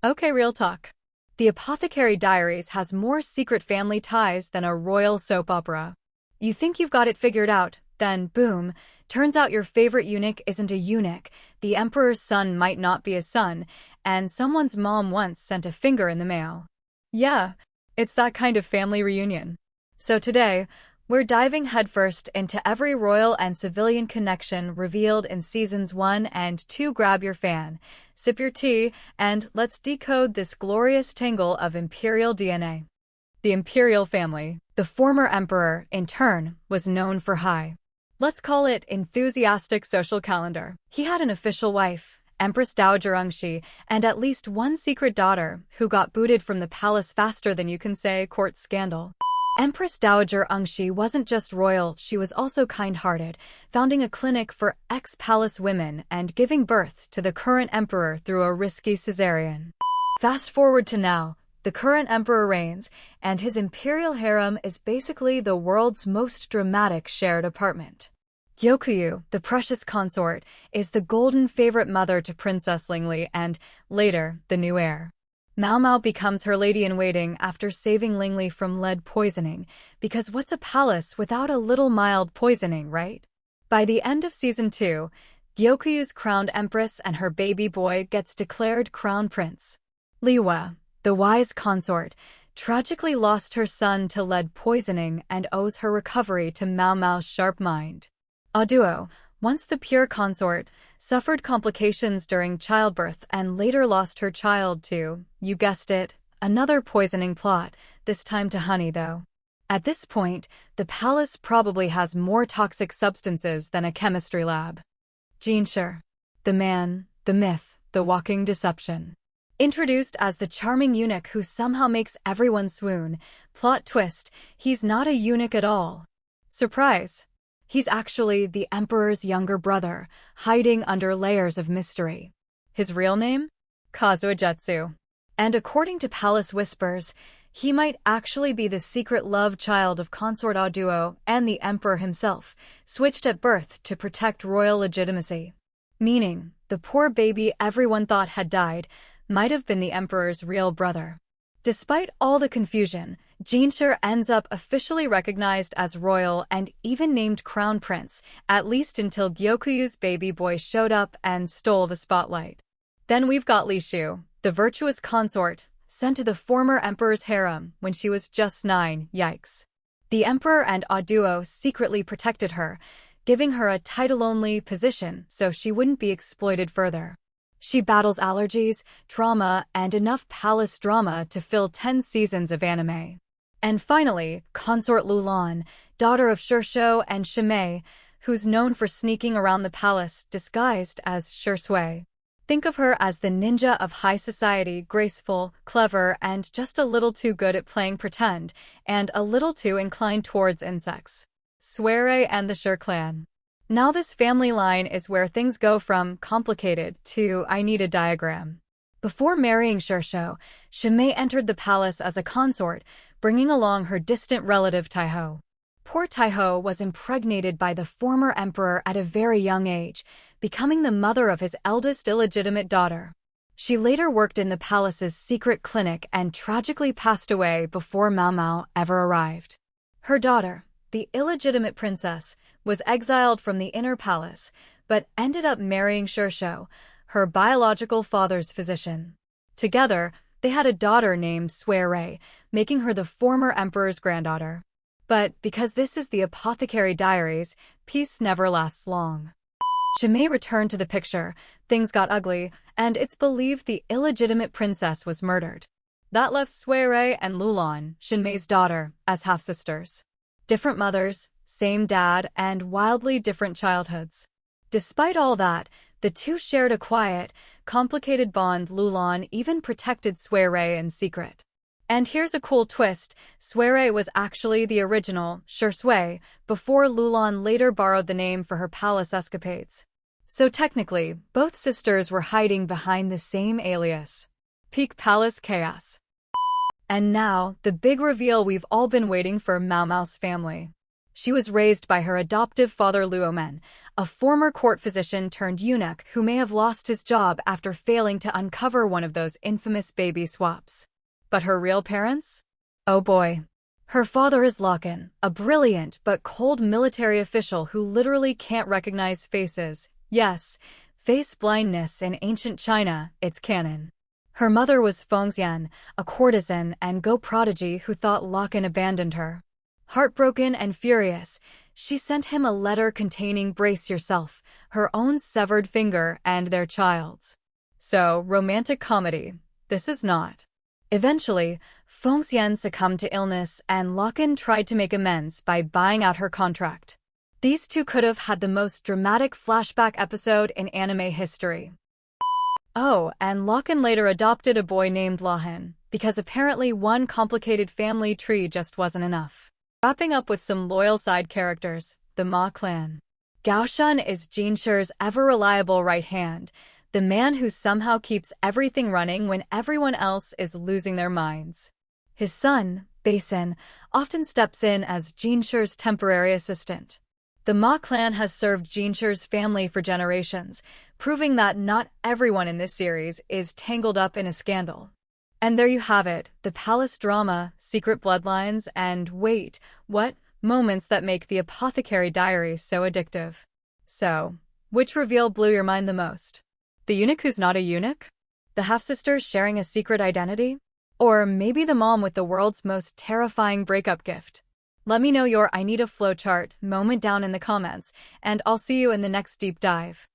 Okay, real talk. The Apothecary Diaries has more secret family ties than a royal soap opera. You think you've got it figured out, then boom, turns out your favorite eunuch isn't a eunuch, the emperor's son might not be a son, and someone's mom once sent a finger in the mail. Yeah, it's that kind of family reunion. So today, we're diving headfirst into every royal and civilian connection revealed in seasons 1 and 2. Grab your fan, sip your tea, and let's decode this glorious tangle of imperial DNA. The Imperial Family. The former emperor, in turn, was known for let's call it enthusiastic social calendar. He had an official wife, Empress Dowager Ungshi, and at least one secret daughter who got booted from the palace faster than you can say court scandal. Empress Dowager Ungshi wasn't just royal, she was also kind-hearted, founding a clinic for ex-palace women and giving birth to the current emperor through a risky cesarean. Fast forward to now, the current emperor reigns, and his imperial harem is basically the world's most dramatic shared apartment. Gyokuyu, the precious consort, is the golden favorite mother to Princess Lingli and, later, the new heir. Maomao becomes her lady-in-waiting after saving Lingli from lead poisoning, because what's a palace without a little mild poisoning, right? By the end of Season 2, Gyokuyu's crowned empress and her baby boy gets declared crown prince. Liwa, the wise consort, tragically lost her son to lead poisoning and owes her recovery to Maomao's sharp mind. Aduo, once the pure consort, suffered complications during childbirth and later lost her child to, you guessed it, another poisoning plot, this time to honey though. At this point, the palace probably has more toxic substances than a chemistry lab. Jinshi, the man, the myth, the walking deception. Introduced as the charming eunuch who somehow makes everyone swoon, plot twist, he's not a eunuch at all. Surprise! He's actually the emperor's younger brother, hiding under layers of mystery. His real name? Kazuajetsu. And according to palace whispers, he might actually be the secret love child of consort Aduo and the emperor himself, switched at birth to protect royal legitimacy. Meaning, the poor baby everyone thought had died might have been the emperor's real brother. Despite all the confusion, Jinshi ends up officially recognized as royal and even named crown prince, at least until Gyokuyu's baby boy showed up and stole the spotlight. Then we've got Li Shu, the virtuous consort, sent to the former emperor's harem when she was just 9, yikes. The emperor and Aduo secretly protected her, giving her a title-only position so she wouldn't be exploited further. She battles allergies, trauma, and enough palace drama to fill 10 seasons of anime. And finally, Consort Loulan, daughter of Suirei and Shenmei, who's known for sneaking around the palace disguised as Suirei. Think of her as the ninja of high society, graceful, clever, and just a little too good at playing pretend, and a little too inclined towards insects. Suirei and the Shi Clan. Now this family line is where things go from complicated to I need a diagram. Before marrying Suirei, Shenmei entered the palace as a consort, bringing along her distant relative taihou. Poor taihou was impregnated by the former emperor at a very young age, becoming the mother of his eldest illegitimate daughter. She later worked in the palace's secret clinic and tragically passed away before Maomao ever arrived. Her daughter, the illegitimate princess, was exiled from the inner palace, but ended up marrying Suirei, her biological father's physician. Together, they had a daughter named Suirei, making her the former emperor's granddaughter. But because this is the Apothecary Diaries, peace never lasts long. Shenmei returned to the picture, things got ugly, and it's believed the illegitimate princess was murdered. That left Suirei and Loulan, Shenmei's daughter, as half-sisters. Different mothers, same dad, and wildly different childhoods. Despite all that, the two shared a quiet, complicated bond. Loulan even protected Suirei in secret. And here's a cool twist, Suirei was actually the original Suirei before Loulan later borrowed the name for her palace escapades. So technically, both sisters were hiding behind the same alias. Peak palace chaos. And now, the big reveal we've all been waiting for: Maomao's family. She was raised by her adoptive father Luomen, a former court physician turned eunuch who may have lost his job after failing to uncover one of those infamous baby swaps. But her real parents? Oh boy. Her father is Lakan, a brilliant but cold military official who literally can't recognize faces. Yes, face blindness in ancient China, it's canon. Her mother was Fengxian, a courtesan and go prodigy who thought Lakan abandoned her. Heartbroken and furious, she sent him a letter containing, brace yourself, her own severed finger and their child's. So, romantic comedy. This is not. Eventually, Fengxian succumbed to illness and Lakan tried to make amends by buying out her contract. These two could have had the most dramatic flashback episode in anime history. Oh, and Lakan later adopted a boy named Lahan, because apparently one complicated family tree just wasn't enough. Wrapping up with some loyal side characters, the Ma clan. Gaoshan is Jinshi's ever-reliable right hand, the man who somehow keeps everything running when everyone else is losing their minds. His son, Basin, often steps in as Jinshi's temporary assistant. The Ma clan has served Jinshi's family for generations, proving that not everyone in this series is tangled up in a scandal. And there you have it, the palace drama, secret bloodlines, and wait, what? Moments that make the Apothecary Diaries so addictive. So, which reveal blew your mind the most? The eunuch who's not a eunuch? The half-sisters sharing a secret identity? Or maybe the mom with the world's most terrifying breakup gift? Let me know your I need a flowchart moment down in the comments, and I'll see you in the next deep dive.